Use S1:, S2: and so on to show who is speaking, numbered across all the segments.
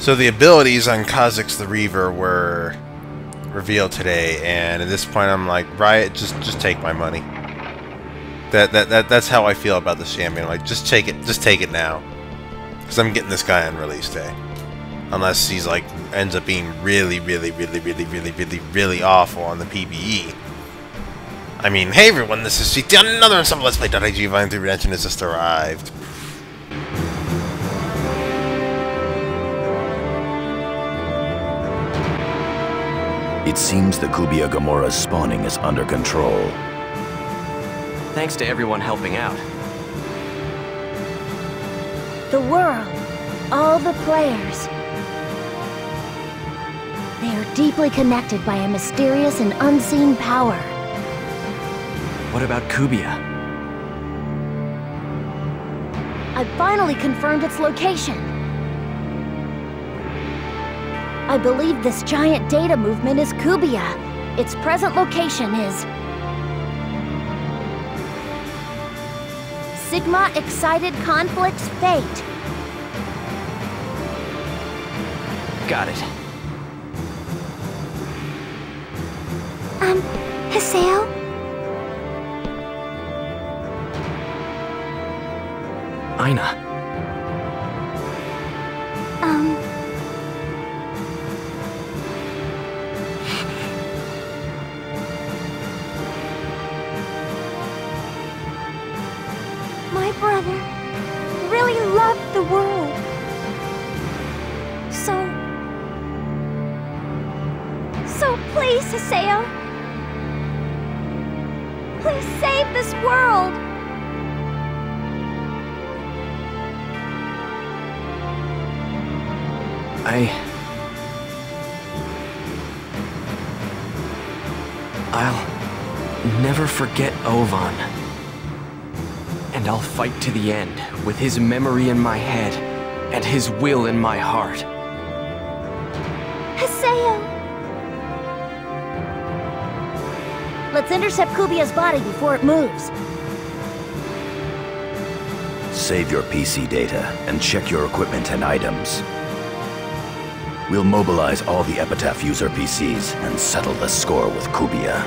S1: So the abilities on Kha'Zix the Reaver were revealed today, and at this point I'm like, Riot, just take my money. That's how I feel about this champion. Like, just take it now, because I'm getting this guy on release day, unless he's like ends up being really awful on the PvE. I mean, hey everyone, this is CT, another installment of Let's Play.ig. Volume 3 Redemption has just arrived.
S2: It seems the Kubia Gamora's spawning is under control.
S3: Thanks to everyone helping out.
S4: The world, all the players. They are deeply connected by a mysterious and unseen power.
S3: What about Kubia?
S4: I finally confirmed its location. I believe this giant data movement is Kubia. Its present location is Sigma Excited Conflict's Fate.
S3: Got it.
S4: Haseo?
S3: Aina.
S4: My brother really loved the world. So please, Haseo. Please save this world.
S3: I'll never forget Ovan. And I'll fight to the end, with his memory in my head, and his will in my heart.
S4: Haseo! Let's intercept Kubia's body before it moves.
S2: Save your PC data and check your equipment and items. We'll mobilize all the Epitaph user PCs and settle the score with Kubia.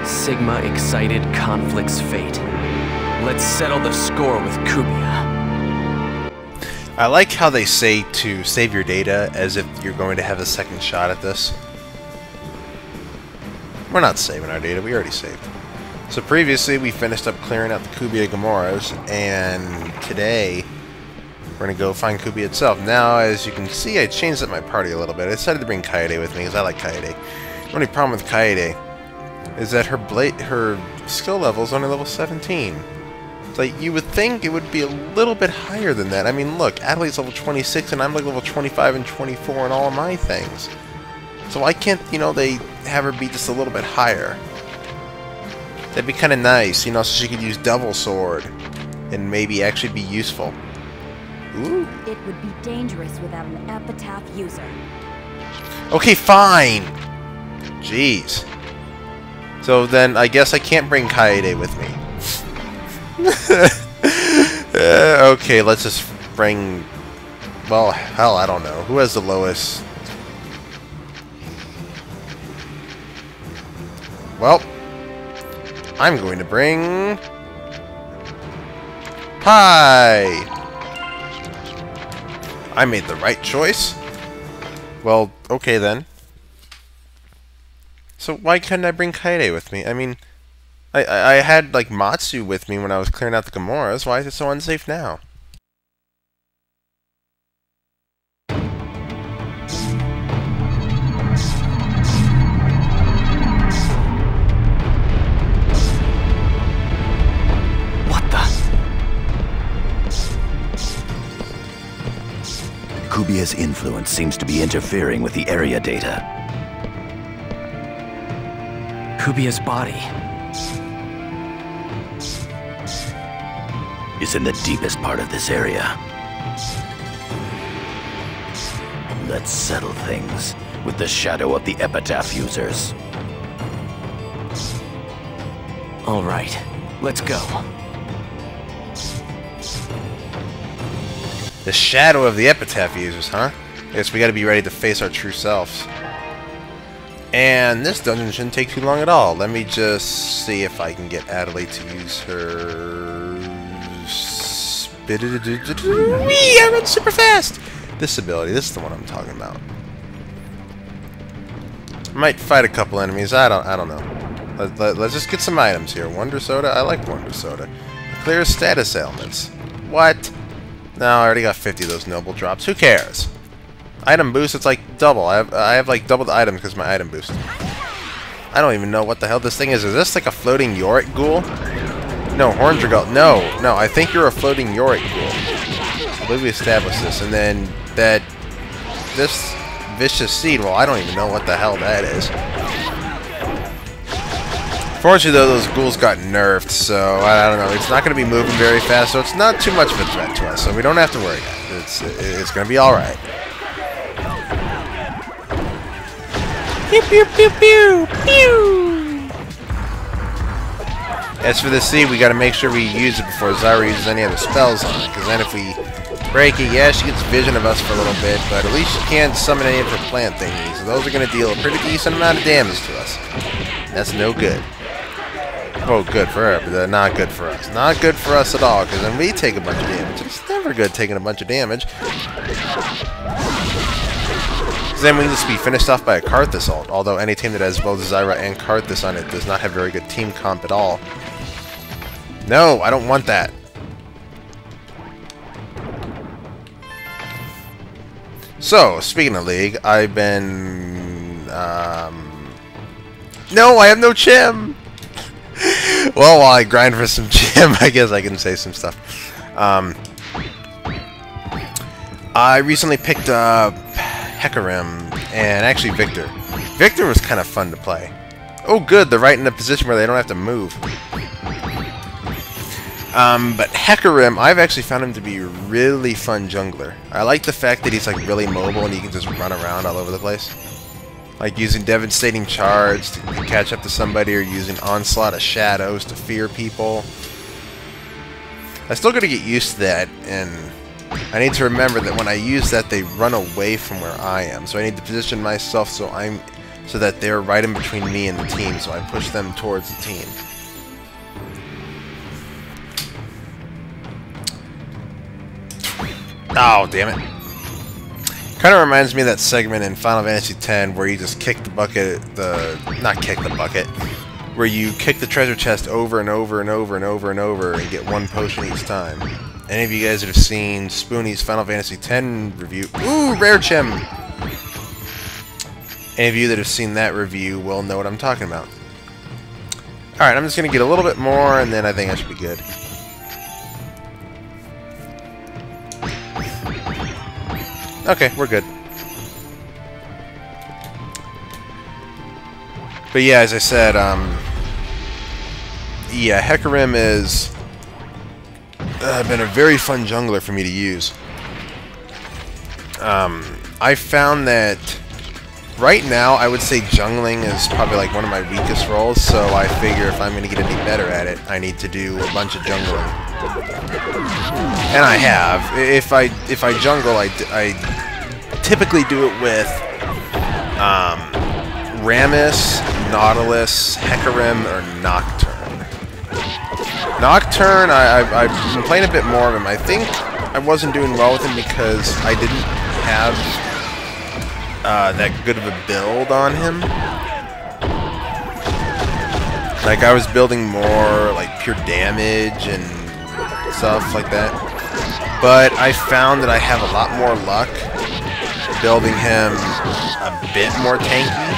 S3: Sigma Excited Conflict's Fate. Let's settle the score with Kubia.
S1: I like how they say to save your data as if you're going to have a second shot at this. We're not saving our data, we already saved. So previously we finished up clearing out the Kubia Gamoras, and today we're going to go find Kubia itself. Now, as you can see, I changed up my party a little bit. I decided to bring Kaede with me because I like Kaede. The only problem with Kaede is that her skill level is only level 17. It's like, you would think it would be a little bit higher than that. I mean, look, Adelaide's level 26 and I'm like level 25 and 24 in all of my things. So why can't, you know, they have her be just a little bit higher? That'd be kind of nice, you know, so she could use Double Sword and maybe actually be useful. Ooh.
S4: It would be dangerous without an Epitaph user.
S1: Okay, fine! Jeez. So then, I guess I can't bring Kaede with me. Okay, let's just bring... Well, hell, I don't know. Who has the lowest? Well, I'm going to bring... Hi! I made the right choice. Well, okay then. So why couldn't I bring Kaede with me? I mean, I had, like, Matsu with me when I was clearing out the Gamoras. Why is it so unsafe now?
S3: What the?
S2: Kubia's influence seems to be interfering with the area data.
S3: Kubia's body.
S2: Is in the deepest part of this area. Let's settle things with the shadow of the Epitaph users.
S3: All right, let's go.
S1: The shadow of the epitaph users, huh? Guess we gotta be ready to face our true selves. And this dungeon shouldn't take too long at all. Let me just see if I can get Adelaide to use her... Whee! I run super fast! This ability, this is the one I'm talking about. Might fight a couple enemies, I don't know. Let's just get some items here. Wonder Soda, I like Wonder Soda. Clear status ailments. What? No, I already got 50 of those noble drops. Who cares? Item boost, it's like double. I have like double the items because my item boost. I don't even know what the hell this thing is. Is this like a floating Yorick ghoul? No, Horndragal. No, I think you're a floating Yorick ghoul. I believe we established this. And then this vicious seed, well, I don't even know what the hell that is. Fortunately, though, those ghouls got nerfed, so I don't know. It's not going to be moving very fast, so it's not too much of a threat to us, so we don't have to worry. It's going to be all right. Pew pew pew pew pew. As for the seed, we got to make sure we use it before Zyra uses any other spells on it, because then if we break it, yeah, she gets vision of us for a little bit, but at least she can't summon any of her plant thingies, so those are going to deal a pretty decent amount of damage to us. That's no good. Oh, good for her, but they're not good for us. Not good for us at all, because then we take a bunch of damage. It's never good taking a bunch of damage. Then we just be finished off by a Karthus ult, although any team that has both Zyra and Karthus on it does not have very good team comp at all. No, I don't want that. So, speaking of League, I've been... No, I have no Chim! Well, while I grind for some Chim, I guess I can say some stuff. I recently picked up Hecarim and actually Victor. Victor was kind of fun to play. Oh good, they're right in a position where they don't have to move. But Hecarim, I've actually found him to be a really fun jungler. I like the fact that he's like really mobile and he can just run around all over the place. Like using Devastating Charge to catch up to somebody, or using Onslaught of Shadows to fear people. I still gotta get used to that, and I need to remember that when I use that, they run away from where I am. So I need to position myself so that they're right in between me and the team, so I push them towards the team. Oh, damn it. Kind of reminds me of that segment in Final Fantasy X where you just kick the bucket, not kick the bucket, where you kick the treasure chest over and over and over and over and over and get one potion each time. Any of you guys that have seen Spoonie's Final Fantasy X review, ooh, rare Chim! Any of you that have seen that review will know what I'm talking about. Alright, I'm just going to get a little bit more and then I think I should be good. Okay, we're good. But yeah, as I said, yeah, Hecarim is been a very fun jungler for me to use. I found that right now I would say jungling is probably like one of my weakest roles, so I figure if I'm going to get any better at it, I need to do a bunch of jungling. And I have. If I jungle, I typically do it with Rammus, Nautilus, Hecarim, or Nocturne. Nocturne, I've been playing a bit more of him. I think I wasn't doing well with him because I didn't have that good of a build on him. Like, I was building more, like, pure damage and stuff like that. But I found that I have a lot more luck building him a bit more tanky.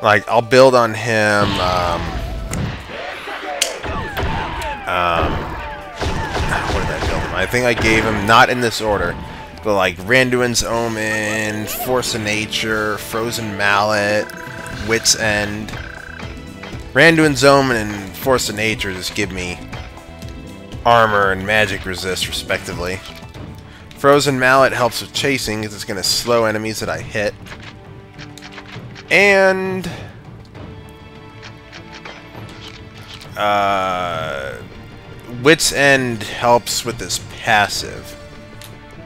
S1: Like, I'll build on him, what did I build him? I think I gave him, not in this order, but like Randuin's Omen, Force of Nature, Frozen Mallet, Wit's End. Randuin's Omen and Force of Nature just give me armor and magic resist, respectively. Frozen Mallet helps with chasing, because it's going to slow enemies that I hit. And Wit's End helps with this passive,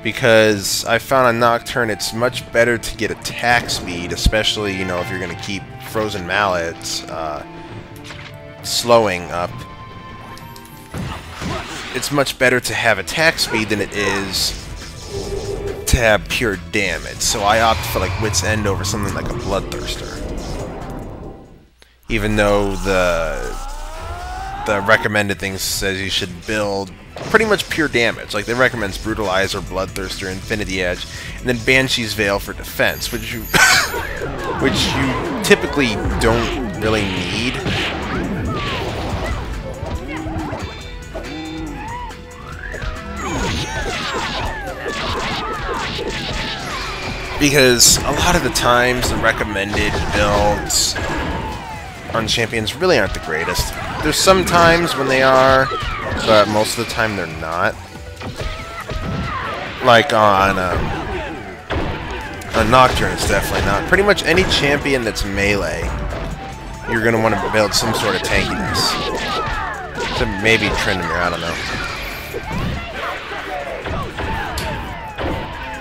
S1: because I found on Nocturne it's much better to get attack speed, especially, you know, if you're going to keep Frozen Mallets slowing up. It's much better to have attack speed than it is to have pure damage, so I opt for like Wit's End over something like a Bloodthirster. Even though the recommended thing says you should build pretty much pure damage. Like, they recommends Brutalizer, Bloodthirster, Infinity Edge, and then Banshee's Veil for defense, which you typically don't really need. Because a lot of the times the recommended builds on champions really aren't the greatest. There's some times when they are, but most of the time they're not. Like on Nocturne, it's definitely not. Pretty much any champion that's melee, you're going to want to build some sort of tankiness. So maybe Tryndamere, I don't know.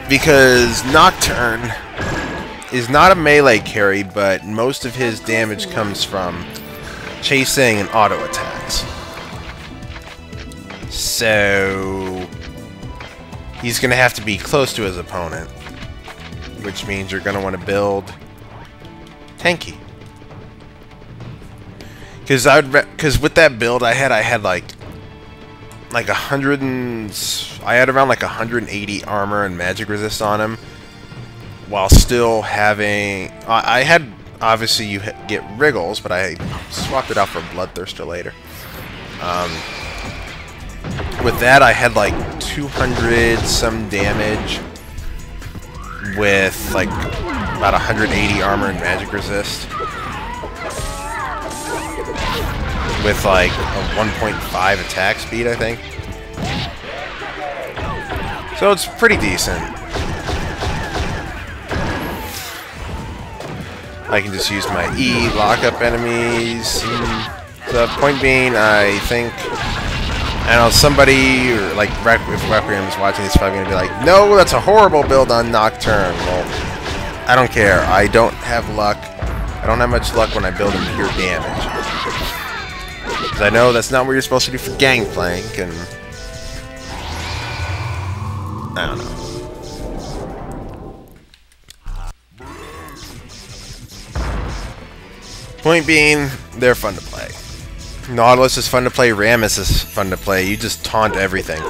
S1: Because Nocturne is not a melee carry, but most of his damage comes from chasing and auto attacks. So he's going to have to be close to his opponent, which means you're going to want to build tanky. Because with that build I had like 100 and I had around like 180 armor and magic resist on him, while still having I had, obviously you get Wriggles, but I swapped it out for Bloodthirster later. With that I had like 200 some damage with like about 180 armor and magic resist, with like a 1.5 attack speed, I think. So it's pretty decent. I can just use my E, lock up enemies. The point being, I think, I don't know, somebody, or like if Requiem is watching, he's probably going to be like, no, that's a horrible build on Nocturne. Well, I don't care. I don't have luck. I don't have much luck when I build in pure damage. Because I know that's not what you're supposed to do for Gangplank, and I don't know. Point being, they're fun to play. Nautilus is fun to play, Rammus is fun to play. You just taunt everything.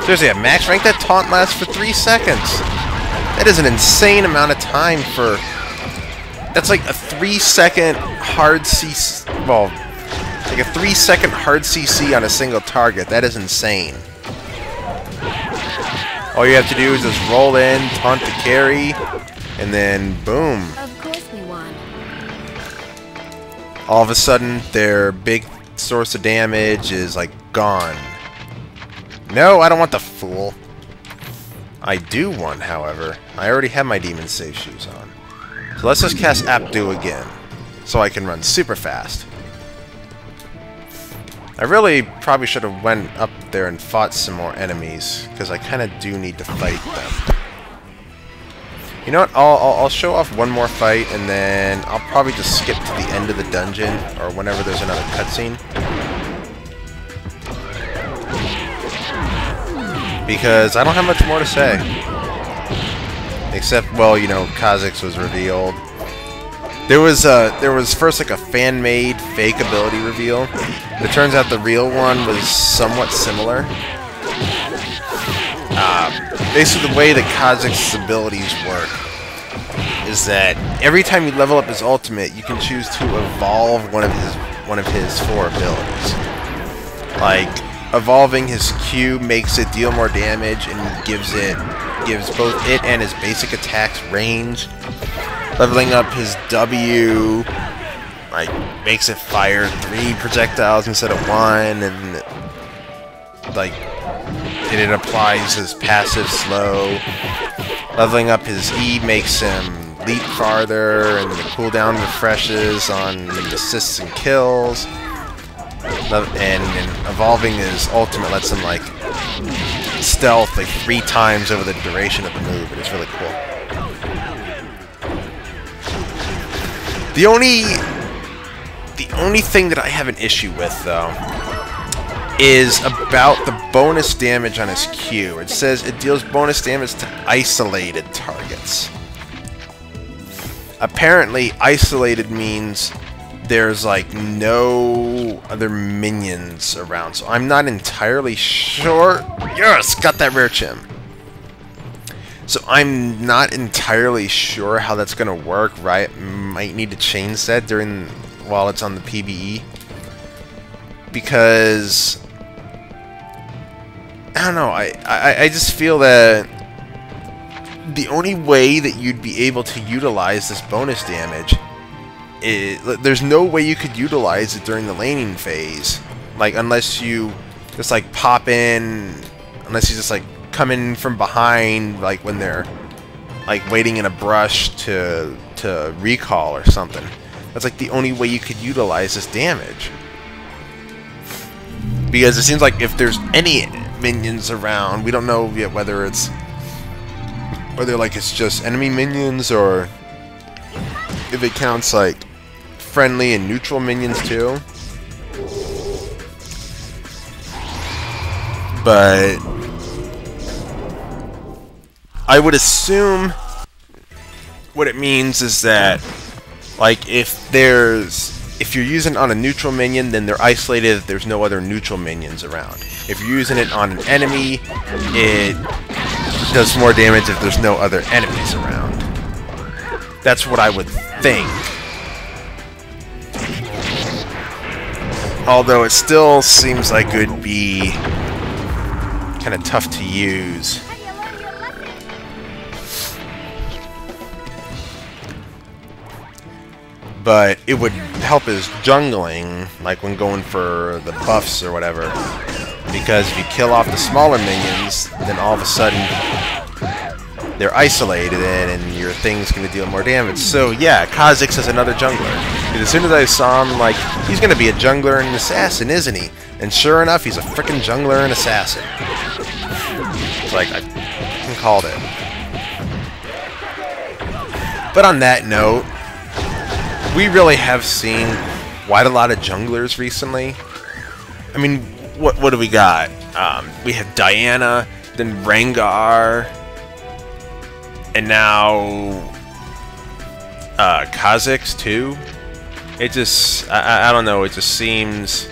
S1: Seriously, at max rank, that taunt lasts for 3 seconds. That is an insane amount of time for... That's like a 3-second hard CC... Well, like a 3-second hard CC on a single target. That is insane. All you have to do is just roll in, taunt the carry, and then boom.
S4: Of course we won.
S1: All of a sudden, their big source of damage is like gone. No, I don't want the Fool. I do want, however. I already have my Demon Safe Shoes on. So let's just cast Abdu again, so I can run super fast. I really probably should have went up there and fought some more enemies, because I kind of do need to fight them. You know what? I'll show off one more fight, and then I'll probably just skip to the end of the dungeon, or whenever there's another cutscene. Because I don't have much more to say. Except, well, you know, Kha'Zix was revealed. There was first like a fan-made fake ability reveal. It turns out the real one was somewhat similar. Basically, the way that Kha'Zix's abilities work is that every time you level up his ultimate, you can choose to evolve one of his 4 abilities. Like, evolving his Q makes it deal more damage and gives both it and his basic attacks range. Leveling up his W, like, makes it fire 3 projectiles instead of 1, and like, it applies his passive slow. Leveling up his E makes him leap farther, and the cooldown refreshes on assists and kills. And evolving his ultimate lets him like stealth like 3 times over the duration of the move, and it's really cool. The only thing that I have an issue with, though, is about the bonus damage on his Q. It says it deals bonus damage to isolated targets. Apparently, isolated means there's like no other minions around, so I'm not entirely sure. Yes, got that rare chim. So I'm not entirely sure how that's gonna work. Right, might need to change that while it's on the PBE, because I don't know. I just feel that the only way that you'd be able to utilize this bonus damage there's no way you could utilize it during the laning phase, like unless you just like pop in, unless you just like come in from behind, like when they're like waiting in a brush to recall or something. That's like the only way you could utilize this damage, because it seems like if there's any minions around, we don't know yet whether it's like it's just enemy minions or if it counts like friendly and neutral minions too. But I would assume what it means is that like if you're using it on a neutral minion, then they're isolated if there's no other neutral minions around. If you're using it on an enemy, it does more damage if there's no other enemies around. That's what I would think. Although it still seems like it would be kind of tough to use. But it would help his jungling, like when going for the buffs or whatever. Because if you kill off the smaller minions, then all of a sudden they're isolated and your thing's going to deal more damage. So yeah, Kha'Zix is another jungler. Because as soon as I saw him, like, he's going to be a jungler and an assassin, isn't he? And sure enough, he's a frickin' jungler and assassin. It's like, I called it. But on that note, we really have seen quite a lot of junglers recently. I mean, what do we got? We have Diana, then Rengar, and now Kha'Zix too. It just, I don't know. It just seems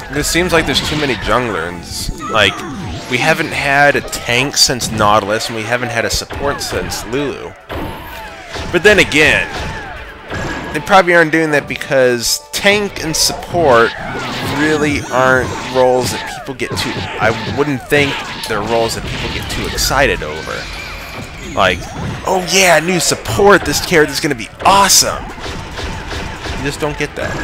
S1: like there's too many junglers. Like, we haven't had a tank since Nautilus, and we haven't had a support since Lulu. But then again, they probably aren't doing that because tank and support really aren't roles that people get too... I wouldn't think they're roles that people get too excited over. Like, oh yeah, new support, this character's gonna be awesome! You just don't get that.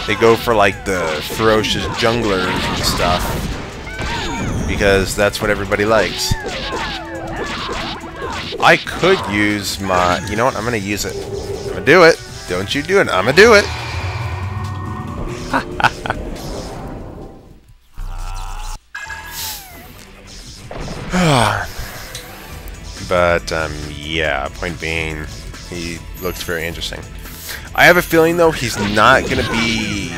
S1: They go for like the ferocious junglers and stuff, because that's what everybody likes. I could use my... You know what? I'm going to use it. I'm going to do it. Don't you do it. I'm going to do it. But, yeah. Point being, he looks very interesting. I have a feeling, though, he's not going to be...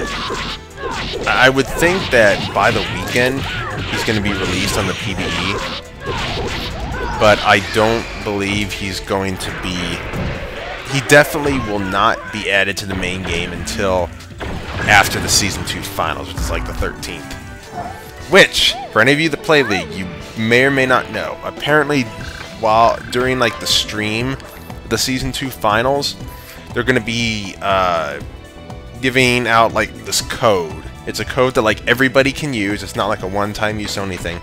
S1: I would think that by the weekend, he's going to be released on the PBE. But I don't believe he's going to be... He definitely will not be added to the main game until after the Season 2 Finals, which is like the 13th. Which, for any of you that play League, you may or may not know. Apparently, during like the stream, the Season 2 Finals, they're going to be giving out like this code. It's a code that like everybody can use. It's not like a one-time use only thing.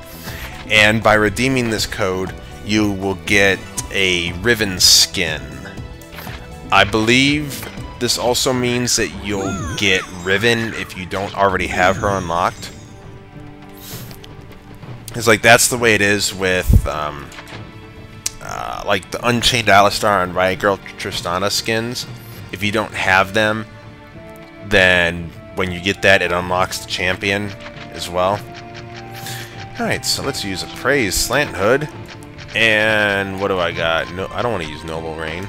S1: And by redeeming this code, you will get a Riven skin. I believe this also means that you'll get Riven if you don't already have her unlocked. It's like that's the way it is with like the Unchained Alistar and Riot Girl Tristana skins. if you don't have them, then when you get that, it unlocks the champion as well. Alright, so let's use a Praise Slant Hood. And what do I got? No, I don't want to use Noble Rain.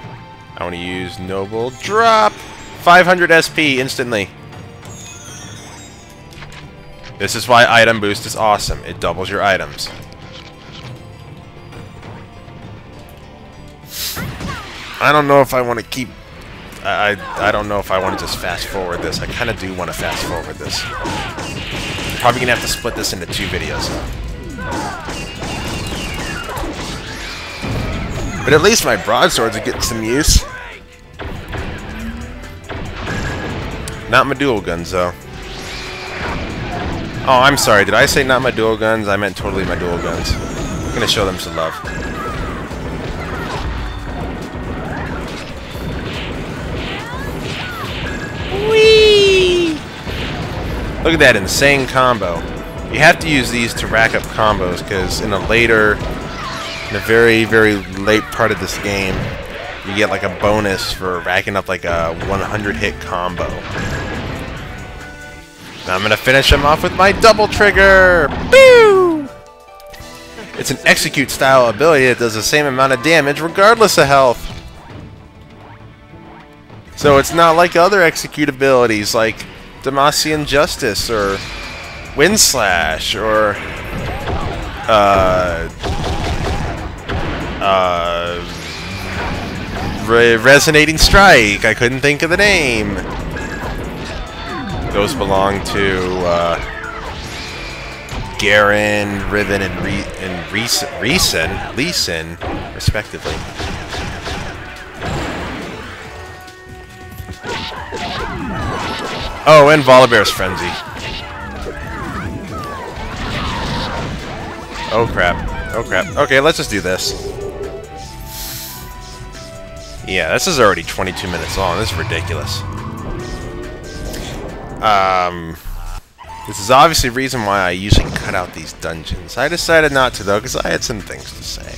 S1: I want to use Noble Drop. 500 SP instantly. This is why item boost is awesome. It doubles your items. I don't know if I want to keep... I don't know if I want to just fast forward this. I kind of do want to fast forward this. Probably going to have to split this into 2 videos though. But at least my broadswords are getting some use. Not my dual guns though. Oh, I'm sorry. Did I say not my dual guns? I meant totally my dual guns. I'm going to show them some love. Whee! Look at that insane combo. You have to use these to rack up combos, because in a very, very late part of this game, you get like a bonus for racking up like a 100 hit combo. Now I'm going to finish him off with my double trigger! Boo! It's an execute style ability that does the same amount of damage regardless of health. So it's not like other execute abilities like Demacian Justice or Wind Slash or Resonating Strike. I couldn't think of the name. Those belong to Garen, Riven, and Lee Sin, respectively. Oh, and Volibear's Frenzy. Oh crap. Oh crap. Okay, let's just do this. Yeah, this is already 22 minutes long. This is ridiculous. This is obviously the reason why I usually cut out these dungeons. I decided not to though, because I had some things to say.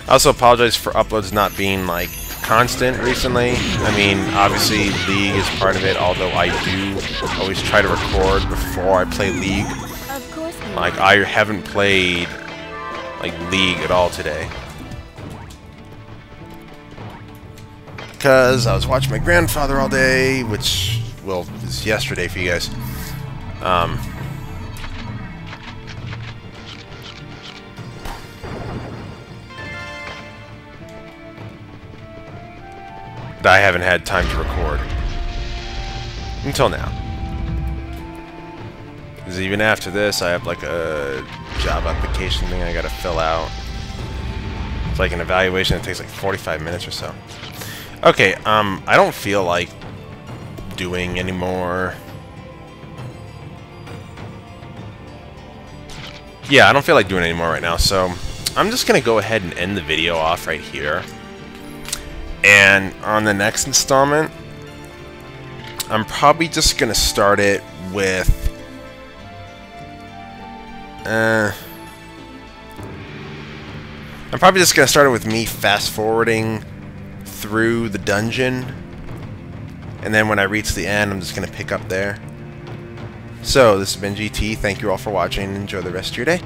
S1: I also apologize for uploads not being like constant recently. I mean, obviously League is part of it, although I do always try to record before I play League.
S4: Of course.
S1: Like, I haven't played like League at all today, because I was watching my grandfather all day, which, well, is yesterday for you guys. That I haven't had time to record until now. Because even after this, I have like a job application thing I gotta fill out. It's like an evaluation that takes like 45 minutes or so. Okay, I don't feel like doing anymore. Yeah, I don't feel like doing anymore right now, so I'm just gonna go ahead and end the video off right here. And on the next installment, I'm probably just gonna start it with I'm probably just gonna start it with me fast forwarding through the dungeon, and then when I reach the end, I'm just gonna pick up there. So this has been GT. Thank you all for watching. Enjoy the rest of your day.